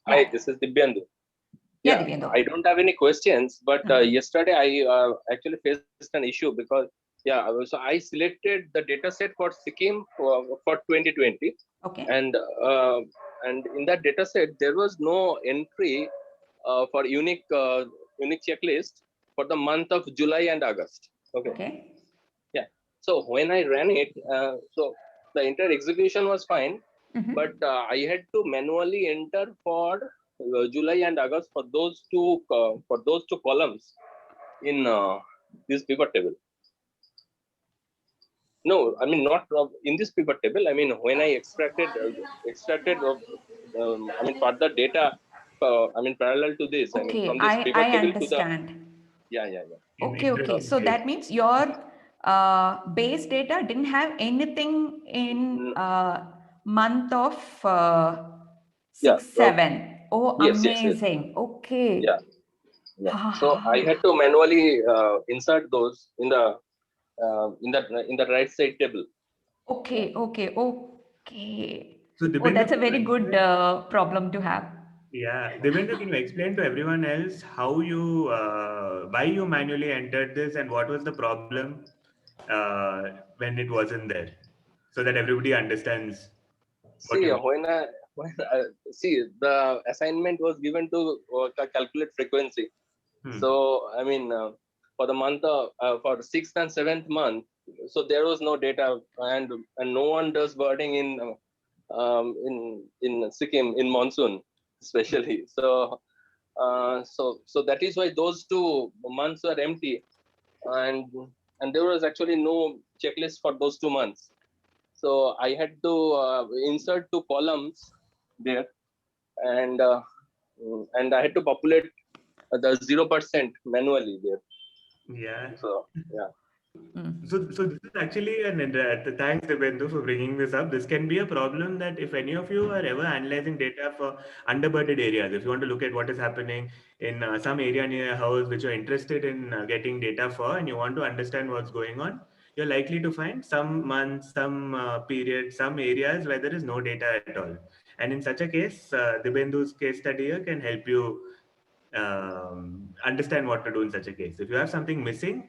Hi, this is Dibyendu. Yeah, Yeah, Divyendu. I don't have any questions, but yesterday I actually faced an issue because so I selected the data set for Sikkim for 2020, Okay. and uh, and in that data set there was no entry for unique checklist for the month of July and August. Okay, Okay. yeah. So when I ran it, so the entire execution was fine, but I had to manually enter for July and August for those two columns in this pivot table. No, I mean not in this pivot table. I mean when I extracted I mean further data. I mean parallel to this. I mean Okay, from this I pivot table to the understand. yeah. Okay, okay. So that means your base data didn't have anything in Mm, month of yeah. 6, 7. Oh, Yes. amazing. Okay. Yeah. Yeah. So I had to manually insert those in the right side table. Okay, okay, okay. So Oh, Dibyendu, that's a can you very good explain? problem to have. Yeah, Dibyendu, can you explain to everyone else how you, why you manually entered this and what was the problem when it wasn't there, so that everybody understands what See, you mean? when I see the assignment was given to calculate frequency. Hmm. So I mean, for the month of for sixth and seventh month, so there was no data, and no one does birding in Sikkim in monsoon, especially. So that is why those 2 months were empty, and there was actually no checklist for those 2 months. So I had to insert 2 columns there, and I had to populate the 0% manually there. Yeah. So yeah. So this is actually thanks Dibyendu for bringing this up. This can be a problem that if any of you are ever analyzing data for underbirded areas, if you want to look at what is happening in some area near your house which you're interested in getting data for, and you want to understand what's going on, you're likely to find some months, some periods, some areas where there is no data at all. And in such a case, Dibyendu's case study here can help you understand what to do in such a case. If you have something missing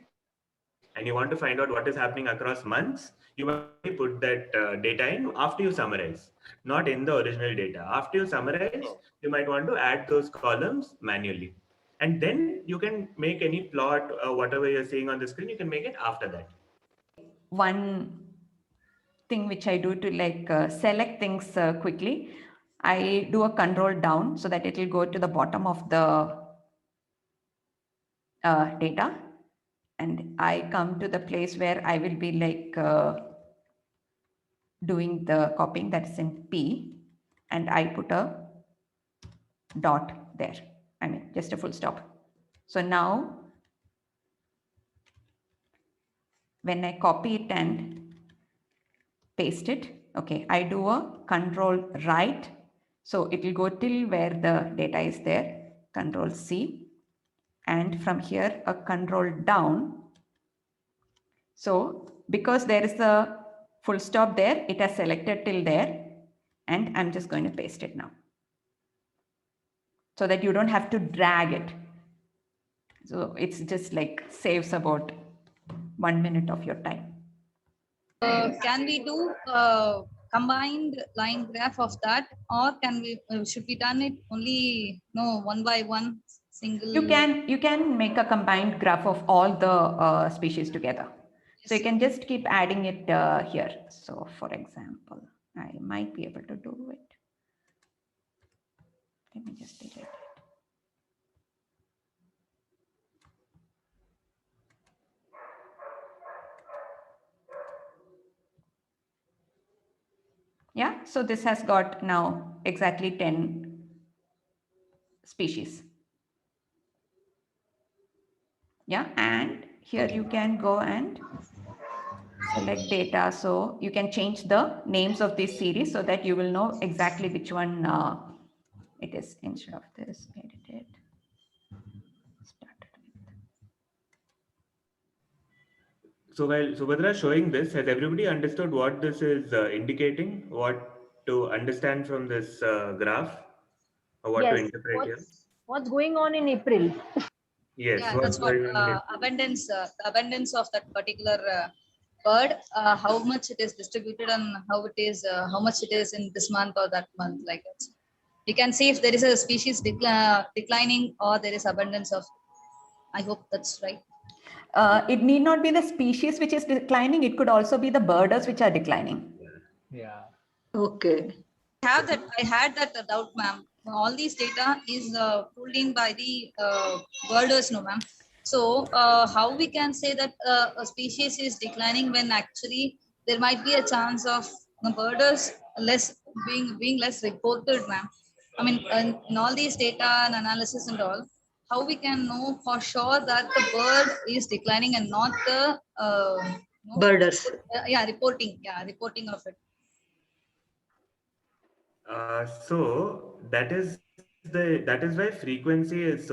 and you want to find out what is happening across months, you might manually put that data in after you summarize, not in the original data. After you summarize, you might want to add those columns manually. And then you can make any plot, whatever you're seeing on the screen, you can make it after that. One thing which I do to like select things quickly, I do a control down so that it will go to the bottom of the data, and I come to the place where I will be like doing the copying, that is in P, and I put a dot there. I mean, just a full stop. So now when I copy it and paste it, okay, I do a control right. So it will go till where the data is there, control C, and from here a control down. So because there is a full stop there, it has selected till there, and I'm just going to paste it now so that you don't have to drag it. So it's just like saves about 1 minute of your time. Can we do combined line graph of that, or can we should we done it only one by one single? You can make a combined graph of all the species together. So you can just keep adding it here. So for example, I might be able to do it. Let me just delete it. Yeah, so this has got now exactly 10 species. Yeah, and here you can go and select data. So you can change the names of this series so that you will know exactly which one it is. Instead of this, edit it. Started with. So while Subhadra is showing this, has everybody understood what this is indicating? What to understand from this graph? or what to Yes. interpret here? What's going on in April? Yes, Yeah, what's that's what going on in April? the abundance of that particular bird, how much it is distributed and how much it is in this month or that month, like that. You can see if there is a species declining or there is abundance of. I hope that's right. It need not be the species which is declining. It could also be the birders which are declining. Yeah. Okay. I had that doubt, ma'am. All these data is pulled in by the birders, no, ma'am. So how we can say that a species is declining when actually there might be a chance of the birders less being less reported, ma'am. I mean, in all these data and analysis and all, how we can know for sure that the bird is declining and not the Birders. reporting of it. So that is why frequency is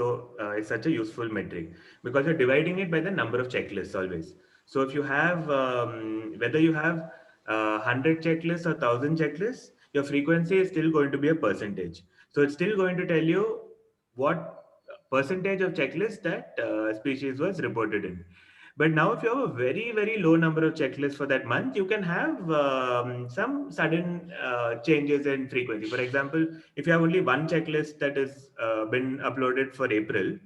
such a useful metric, because you're dividing it by the number of checklists always. So if you have whether you have 100 checklists or 1,000 checklists, your frequency is still going to be a percentage. So it's still going to tell you what percentage of checklists that species was reported in. But now, if you have a very, very low number of checklists for that month, you can have some sudden changes in frequency. For example, if you have only one checklist that has been uploaded for April,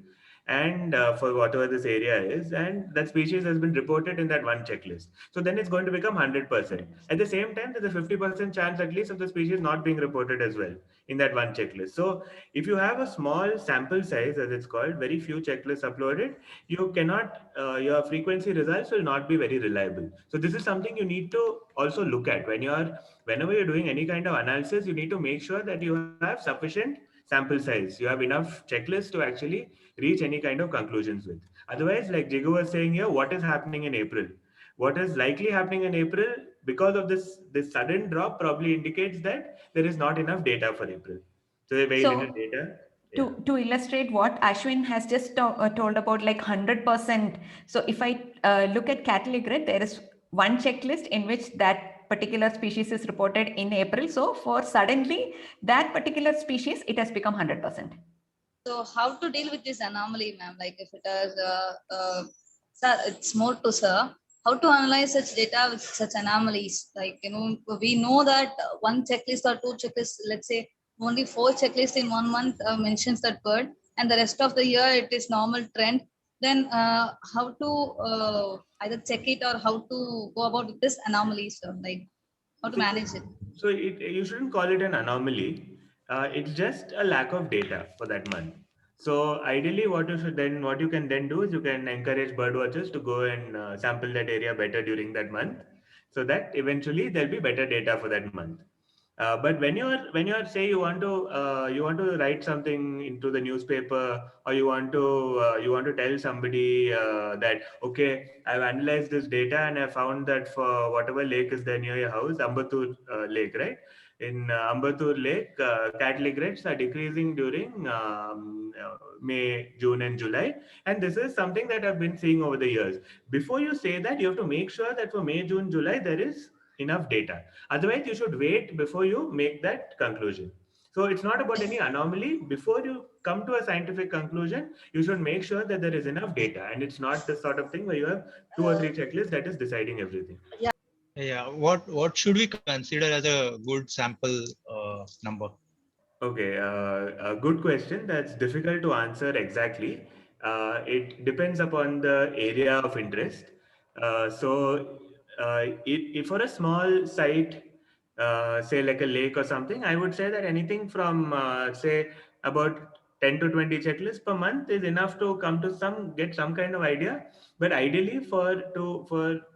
and for whatever this area is, and that species has been reported in that one checklist, so then it's going to become 100%. At the same time, there's a 50% chance at least of the species not being reported as well in that one checklist. So if you have a small sample size, as it's called, very few checklists uploaded, you cannot your frequency results will not be very reliable. So this is something you need to also look at whenever you're doing any kind of analysis. You need to make sure that you have sufficient sample size, you have enough checklists to actually reach any kind of conclusions with. Otherwise, like Jigu was saying here, what is happening in April, what is likely happening in April, because of this sudden drop probably indicates that there is not enough data for April. So there are very little data. To illustrate what Ashwin has just told about, like 100%. So if I look at cattle egret, there is one checklist in which that particular species is reported in April. So for suddenly that particular species, it has become 100%. So how to deal with this anomaly, ma'am? Like if it is, sir, it's more to sir. How to analyze such data with such anomalies? Like, we know that one checklist or two checklists, let's say only 4 checklists in 1 month mentions that bird, and the rest of the year it is normal trend. Then how to either check it or how to go about with this anomaly, sir? Like how to manage it? So you shouldn't call it an anomaly. It's just a lack of data for that month. So ideally, what you can then do is you can encourage bird watchers to go and sample that area better during that month, so that eventually there'll be better data for that month. But when you're say you want to write something into the newspaper, or you want to tell somebody that, okay, I've analyzed this data and I found that for whatever lake is there near your house, Ambattur Lake, right? In Ambattur Lake, cattle egrets are decreasing during May, June, and July, and this is something that I've been seeing over the years. Before you say that, you have to make sure that for May, June, July there is enough data. Otherwise, you should wait before you make that conclusion. So it's not about any anomaly. Before you come to a scientific conclusion, you should make sure that there is enough data, and it's not the sort of thing where you have 2 or 3 checklists that is deciding everything. Yeah. What should we consider as a good sample number? Okay, a good question. That's difficult to answer exactly. It depends upon the area of interest. If for a small site, say like a lake or something, I would say that anything from say about 10 to 20 checklists per month is enough to get some kind of idea. But ideally, for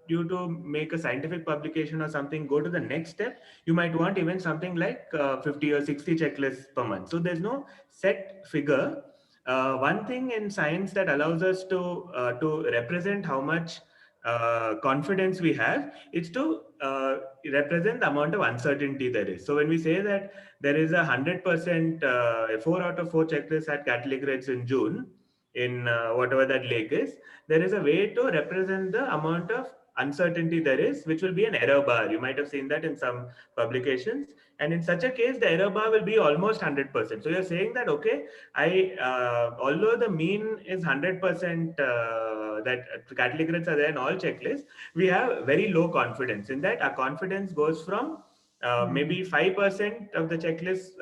you to make a scientific publication or something, go to the next step, you might want even something like 50 or 60 checklists per month. So there's no set figure. One thing in science that allows us to represent how much confidence we have is to represent the amount of uncertainty there is. So when we say that there is 100%, 4 out of 4 checklists at cattle egrets in June in whatever that lake is, there is a way to represent the amount of uncertainty there is, which will be an error bar. You might have seen that in some publications. And in such a case, the error bar will be almost 100%. So you're saying that, okay, although the mean is 100%, that catalytic grids are there in all checklists, we have very low confidence in that. Our confidence goes from maybe 5% of the checklist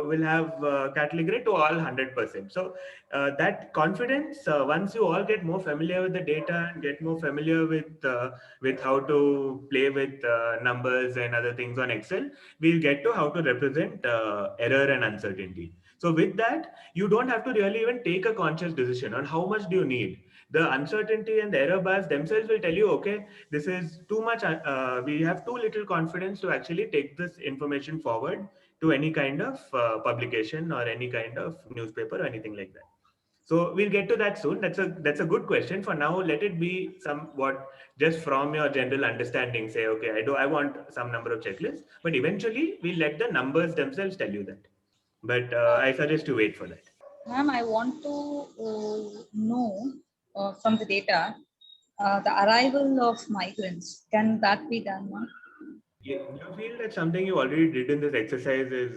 will have catalytic grid to all 100%. So that confidence, once you all get more familiar with the data and get more familiar with how to play with numbers and other things on Excel, we'll get to how to represent error and uncertainty. So with that, you don't have to really even take a conscious decision on how much do you need. The uncertainty and the error bars themselves will tell you, okay, this is too much. We have too little confidence to actually take this information forward to any kind of publication or any kind of newspaper or anything like that. So we'll get to that soon. That's a good question. For now, let it be somewhat just from your general understanding. Say, okay, I want some number of checklists, but eventually we'll let the numbers themselves tell you that. But I suggest you wait for that. Ma'am, I want to know from the data the arrival of migrants. Can that be done, ma'am? Yeah, do you feel that something you already did in this exercise is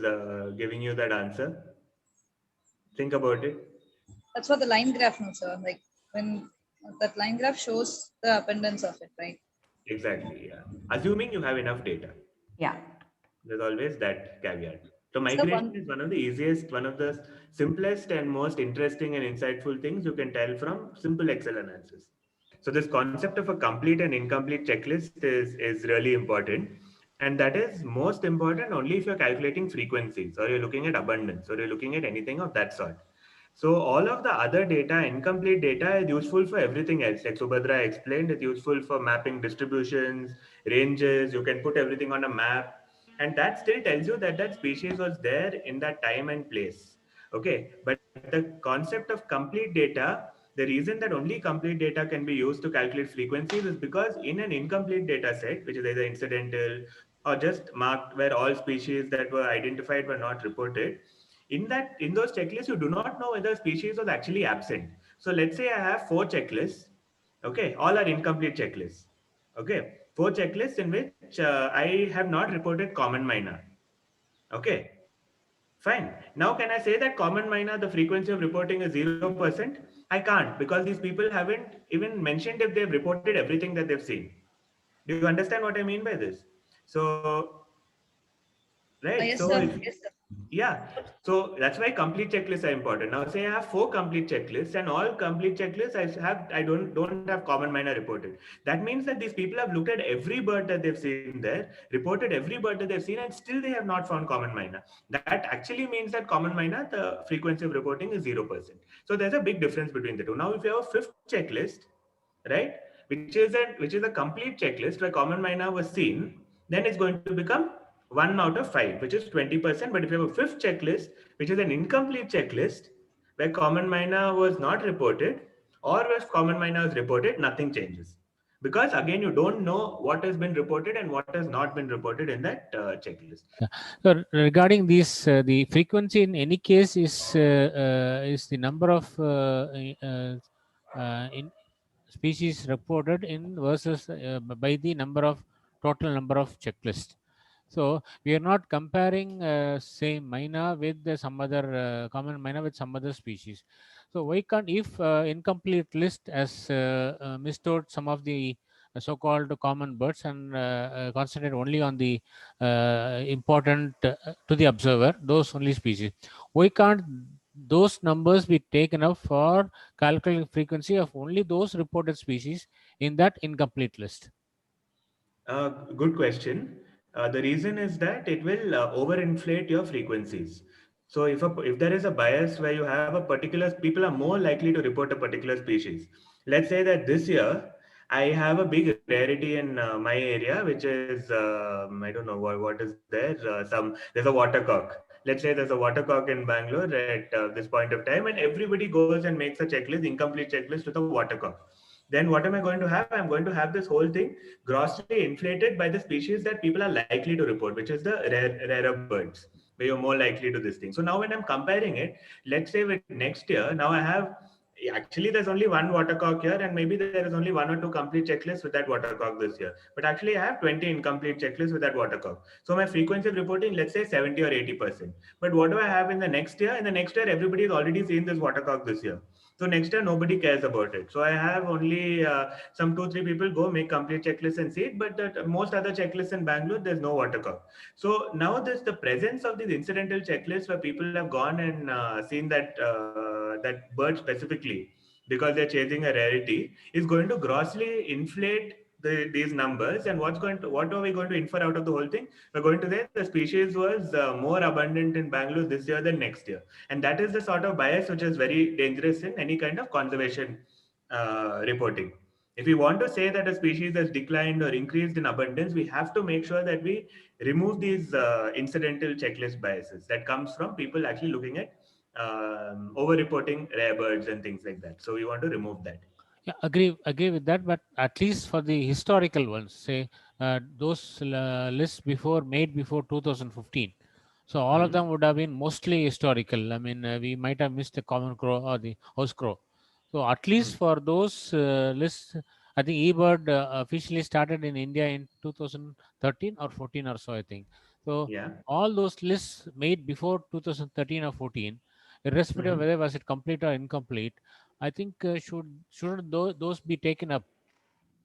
giving you that answer? Think about it. That's what the line graph knows, sir. Like when that line graph shows the abundance of it, right? Exactly, yeah. Assuming you have enough data. Yeah. There's always that caveat. So It's the migration one- is one of the easiest, one of the simplest and most interesting and insightful things you can tell from simple Excel analysis. So this concept of a complete and incomplete checklist is really important. And that is most important only if you're calculating frequencies or you're looking at abundance or you're looking at anything of that sort. So all of the other data, incomplete data, is useful for everything else. Like Subhadra explained, it's useful for mapping distributions, ranges. You can put everything on a map, and that still tells you that that species was there in that time and place. Okay, but the concept of complete data, the reason that only complete data can be used to calculate frequencies is because in an incomplete data set, which is either incidental or just marked where all species that were identified were not reported, in those checklists you do not know whether species was actually absent. So let's say I have 4 checklists. Okay, all are incomplete checklists. Okay, 4 checklists in which I have not reported common minor. Okay, fine. Now can I say that common minor, the frequency of reporting is 0%? I can't, because these people haven't even mentioned if they've reported everything that they've seen. Do you understand what I mean by this? So right, Yes, so sir. if, Yes, sir. yeah, so that's why complete checklists are important. Now say I have 4 complete checklists, and all complete checklists I don't have common minor reported. That means that these people have looked at every bird that they've seen there, reported every bird that they've seen, and still they have not found common minor. That actually means that common minor, the frequency of reporting is 0%. So there's a big difference between the two. Now if you have a 5th checklist, right, which is a complete checklist where common minor was seen, then it's going to become 1 out of 5, which is 20%. But if you have a 5th checklist, which is an incomplete checklist where common minor was not reported, or where common minor is reported, nothing changes, because again you don't know what has been reported and what has not been reported in that checklist. So regarding this, the frequency in any case is the number of in species reported in versus by the total number of checklists. So we are not comparing same minor with some other common minor with some other species. So why can't, if incomplete list as mistold some of the so-called common birds and concentrate only on the important to the observer, those only species, why can't those numbers be taken up for calculating frequency of only those reported species in that incomplete list? Good question. The reason is that it will overinflate your frequencies. So if there is a bias where you have a particular, people are more likely to report a particular species. Let's say that this year I have a big rarity in my area, which is I don't know what is there. There's a watercock. Let's say there's a watercock in Bangalore at this point of time, and everybody goes and makes a checklist, incomplete checklist with a watercock. Then what am I going to have? I'm going to have this whole thing grossly inflated by the species that people are likely to report, which is the rarer birds, where you're more likely to this thing. So now when I'm comparing it, let's say with next year, now I have actually there's only one watercock here, and maybe there is only 1 or 2 complete checklists with that watercock this year. But actually I have 20 incomplete checklists with that watercock. So my frequency of reporting, let's say 70 or 80%. But what do I have in the next year? In the next year, everybody has already seen this watercock this year. So next year, nobody cares about it. So I have only some 2-3 people go make complete checklists and see it. But most other checklists in Bangalore, there's no watercock. So now there's the presence of these incidental checklists where people have gone and seen that bird specifically because they're chasing a rarity is going to grossly inflate these numbers. And what are we going to infer out of the whole thing? We're going to say the species was more abundant in Bangalore this year than next year. And that is the sort of bias which is very dangerous in any kind of conservation reporting. If we want to say that a species has declined or increased in abundance, we have to make sure that we remove these incidental checklist biases that comes from people actually looking at over-reporting rare birds and things like that. So we want to remove that. Yeah, agree with that. But at least for the historical ones, say those lists made before 2015. So all of them would have been mostly historical. I mean, we might have missed the common crow or the house crow. So at least for those lists, I think eBird officially started in India in 2013 or 14 or so, I think. So Yeah. all those lists made before 2013 or 14, irrespective of whether was it complete or incomplete, I think shouldn't those be taken up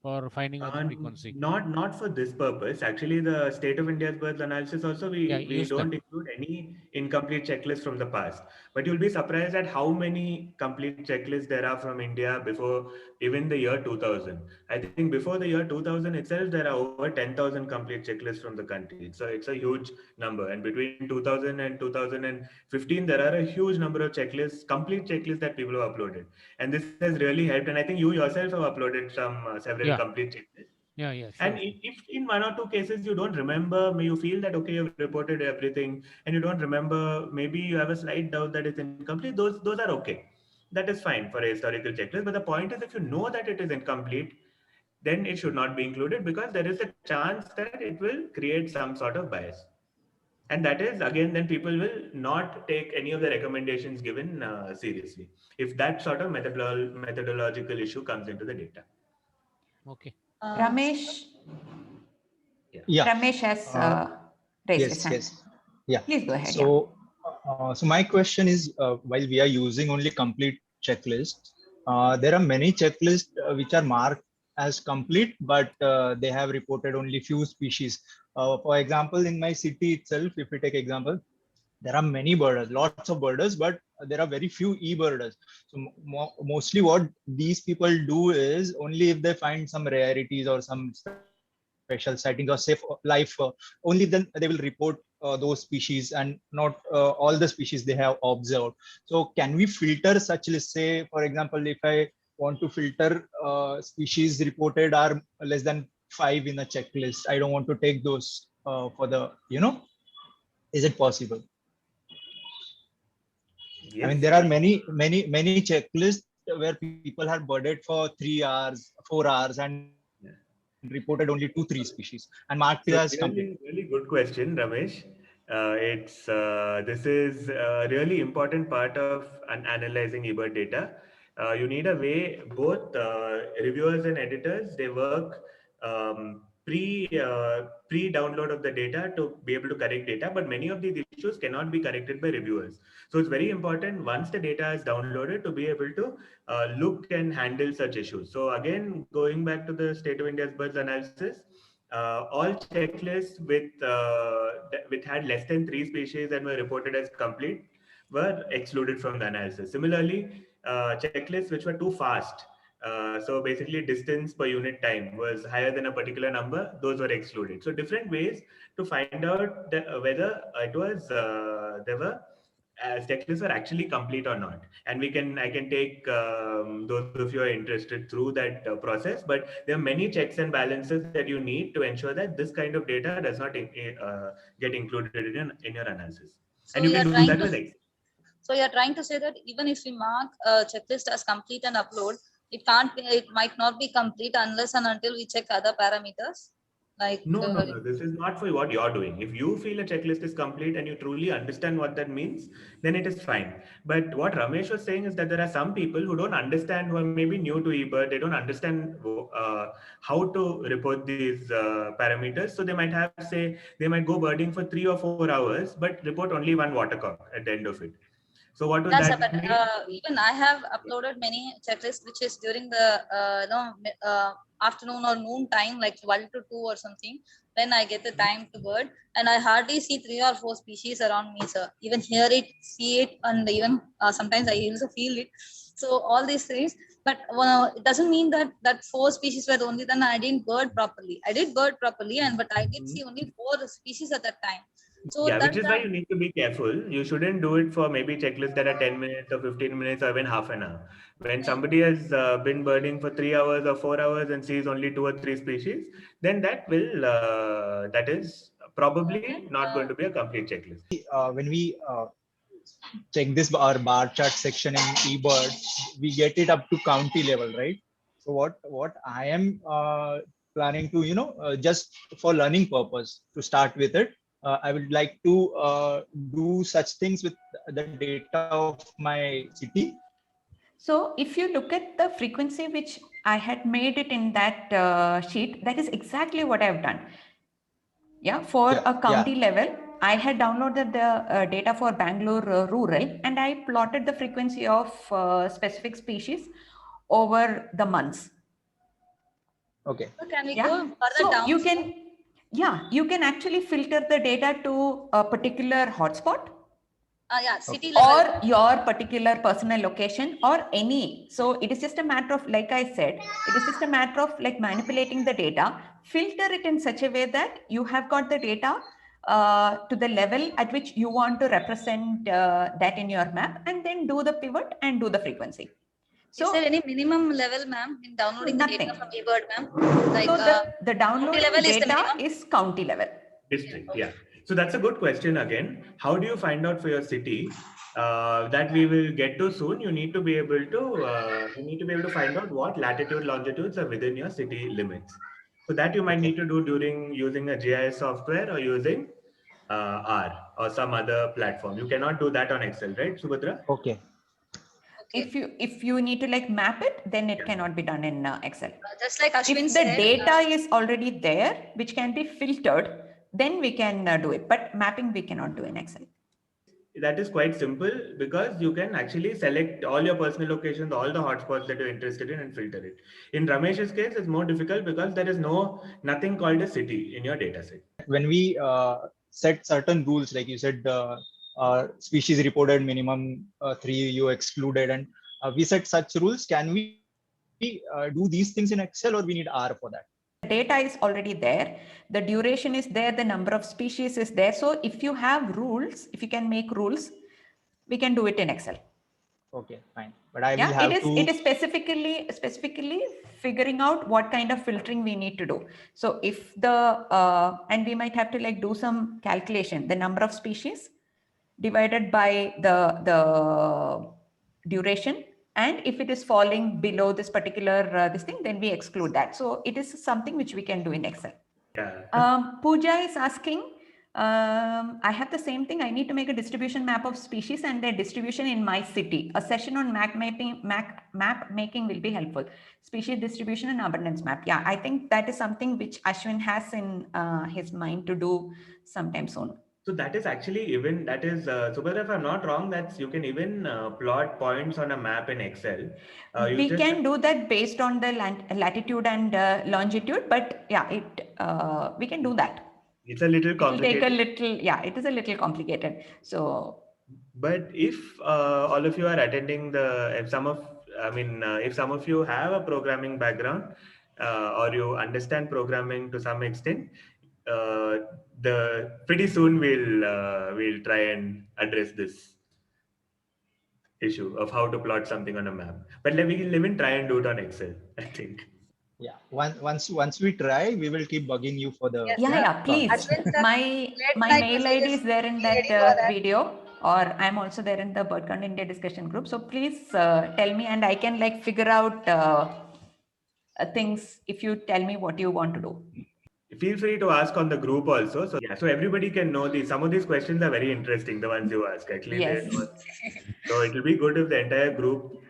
for finding out the frequency? Not for this purpose. Actually, the State of India's birds analysis also, we use don't them. include any incomplete checklists from the past. But you'll be surprised at how many complete checklists there are from India before even the year 2000. I think before the year 2000 itself, there are over 10,000 complete checklists from the country. So it's a huge number. And between 2000 and 2015, there are a huge number of checklists, complete checklists that people have uploaded. And this has really helped. And I think you yourself have uploaded several complete checklists. Yeah, sure. And if in 1 or 2 cases you don't remember, you feel that okay, you've reported everything, and you don't remember, maybe you have a slight doubt that it's incomplete. Those are okay. That is fine for a historical checklist. But the point is, if you know that it is incomplete, then it should not be included because there is a chance that it will create some sort of bias. And that is, again, then people will not take any of the recommendations given seriously if that sort of methodological issue comes into the data. Okay. Ramesh. Yeah. Ramesh has raised his hand. Yes. Yeah. Please go ahead. So, so my question is, while we are using only complete checklists, there are many checklists which are marked as complete, but they have reported only few species. For example, in my city itself, if we take example, there are many birders, lots of birders, but there are very few e-birders. So mostly what these people do is only if they find some rarities or some special sightings or safe life, only then they will report those species and not all the species they have observed. So can we filter such lists? Say, for example, if I want to filter species reported are less than 5 in a checklist, I don't want to take those for the, is it possible? Yes. I mean, there are many checklists where people have birded for 3 hours, 4 hours and reported only 2-3 species and marked it as complete. Really good question, Ramesh. This is a really important part of analyzing eBird data. You need a way, both reviewers and editors, they work pre-download of the data to be able to correct data, but many of these issues cannot be corrected by reviewers. So it's very important once the data is downloaded to be able to look and handle such issues. So again, going back to the State of India's birds analysis, all checklists with had less than 3 species and were reported as complete were excluded from the analysis. Similarly, checklists which were too fast, so basically distance per unit time was higher than a particular number, those were excluded. So different ways to find out whether it was there were checklists are actually complete or not. And I can take those of you who are interested through that process, but there are many checks and balances that you need to ensure that this kind of data does not get included in your analysis. So and you can do that with Excel. So you're trying to say that even if we mark a checklist as complete and upload, it might not be complete unless and until we check other parameters. Like No. This is not for what you're doing. If you feel a checklist is complete and you truly understand what that means, then it is fine. But what Ramesh was saying is that there are some people who don't understand, who are maybe new to eBird. They don't understand how to report these parameters. So they might have, say, they might go birding for 3 or 4 hours, but report only one watercock at the end of it. So what would That's that but mean? even I have uploaded many checklists which is during the afternoon or noon time, like 12 to 2 or something, when I get the time to bird, and I hardly see 3 or 4 species around me, sir. Even hear it, see it, and even sometimes I also feel it. So all these things, but it doesn't mean that 4 species were the only. Then I didn't bird properly. I did bird properly, but I did see only 4 species at that time. So Yeah, that which is why you need to be careful. You shouldn't do it for maybe checklists that are 10 minutes or 15 minutes or even half an hour. When somebody has been birding for 3 hours or 4 hours and sees only 2 or 3 species, then that is probably not going to be a complete checklist. When we check this our bar chart section in eBird, we get it up to county level, right? So what I am planning to, just for learning purpose to start with it, I would like to do such things with the data of my city. So if you look at the frequency which I had made it in that sheet, that is exactly what I've done. Yeah, for a county level, I had downloaded the data for Bangalore rural, and I plotted the frequency of specific species over the months. Okay. So can we Yeah. go further So down? you can actually filter the data to a particular hotspot. City level. Or your particular personal location or any. So it is just a matter of, like I said, it is just a matter of like manipulating the data, filter it in such a way that you have got the data to the level at which you want to represent that in your map, and then do the pivot and do the frequency. So, is there any minimum level, ma'am, in downloading the data from eBird, ma'am? Like, so the downloading level data is county level. District, yeah. So that's a good question again. How do you find out for your city? That we will get to soon. You need to be able to find out what latitude, longitudes are within your city limits. So that you might need to do during using a GIS software or using R or some other platform. You cannot do that on Excel, right, Subhadra? Okay. If you need to like map it, then it cannot be done in Excel. Just like Ashwin if said, the data is already there, which can be filtered, then we can do it. But mapping we cannot do in Excel. That is quite simple because you can actually select all your personal locations, all the hotspots that you're interested in, and filter it. In Ramesh's case, it's more difficult because there is nothing called a city in your data set. When we set certain rules, like you said, species reported minimum 3 you excluded, and we set such rules, can we do these things in Excel, or we need R for that? The data is already there, the duration is there, the number of species is there. So if you have rules, if you can make rules, we can do it in Excel. Okay, fine. But I will have it is specifically figuring out what kind of filtering we need to do. So if and we might have to like do some calculation, the number of species divided by the duration, and if it is falling below this particular this thing, then we exclude that. So it is something which we can do in Excel. Pooja is asking, I have the same thing. I need to make a distribution map of species and their distribution in my city. A session on map making will be helpful. Species distribution and abundance map. Yeah, I think that is something which Ashwin has in his mind to do sometime soon. So that is actually Subhadra, if I'm not wrong, you can even plot points on a map in Excel. We can do that based on the latitude and longitude, but yeah, we can do that. It's a little complicated. It is a little complicated. So, but if all of you are attending if some of you have a programming background or you understand programming to some extent, pretty soon we'll try and address this issue of how to plot something on a map. But we can even try and do it on Excel, I think. Yeah, once we try, we will keep bugging you for the please. My mail ID is there in that video, or I'm also there in the BirdCon India discussion group. So please tell me, and I can like figure out things if you tell me what you want to do. feel free to ask on the group also. So yeah, so everybody can know these. Some of these questions are very interesting, the ones you ask. Actually, Yes. so it will be good if the entire group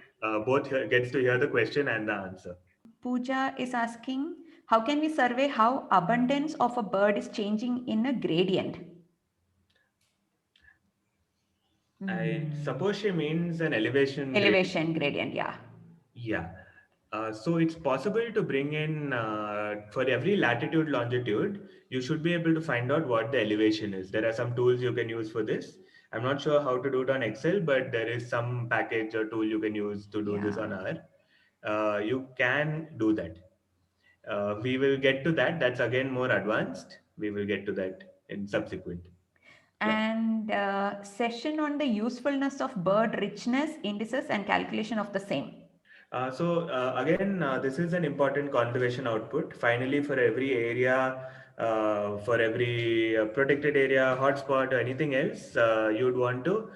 both gets to hear the question and the answer. Pooja is asking, how can we survey how abundance of a bird is changing in a gradient? I suppose she means an elevation. Elevation gradient, yeah. Yeah. So it's possible to bring in for every latitude, longitude, you should be able to find out what the elevation is. There are some tools you can use for this. I'm not sure how to do it on Excel, but there is some package or tool you can use to do this on R. You can do that. We will get to that. That's again more advanced. We will get to that in subsequent. And session on the usefulness of bird richness indices and calculation of the same. Again, this is an important conservation output. Finally, for every area, for every protected area, hotspot, or anything else, you'd want to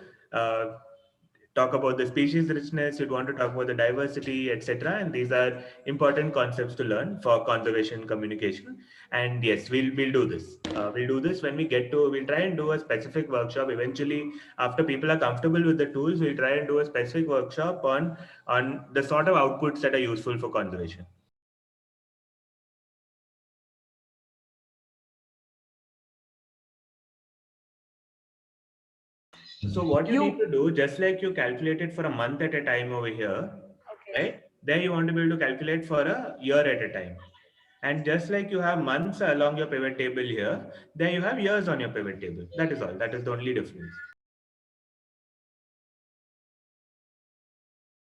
talk about the species richness, you'd want to talk about the diversity, etc. And these are important concepts to learn for conservation communication. And yes, we'll do this. We'll do this when we get to, we'll try and do a specific workshop. Eventually, after people are comfortable with the tools, we'll try and do a specific workshop on the sort of outputs that are useful for conservation. So what you need to do, just like you calculated for a month at a time over here, right? There you want to be able to calculate for a year at a time. And just like you have months along your pivot table here, there you have years on your pivot table. That is all. That is the only difference.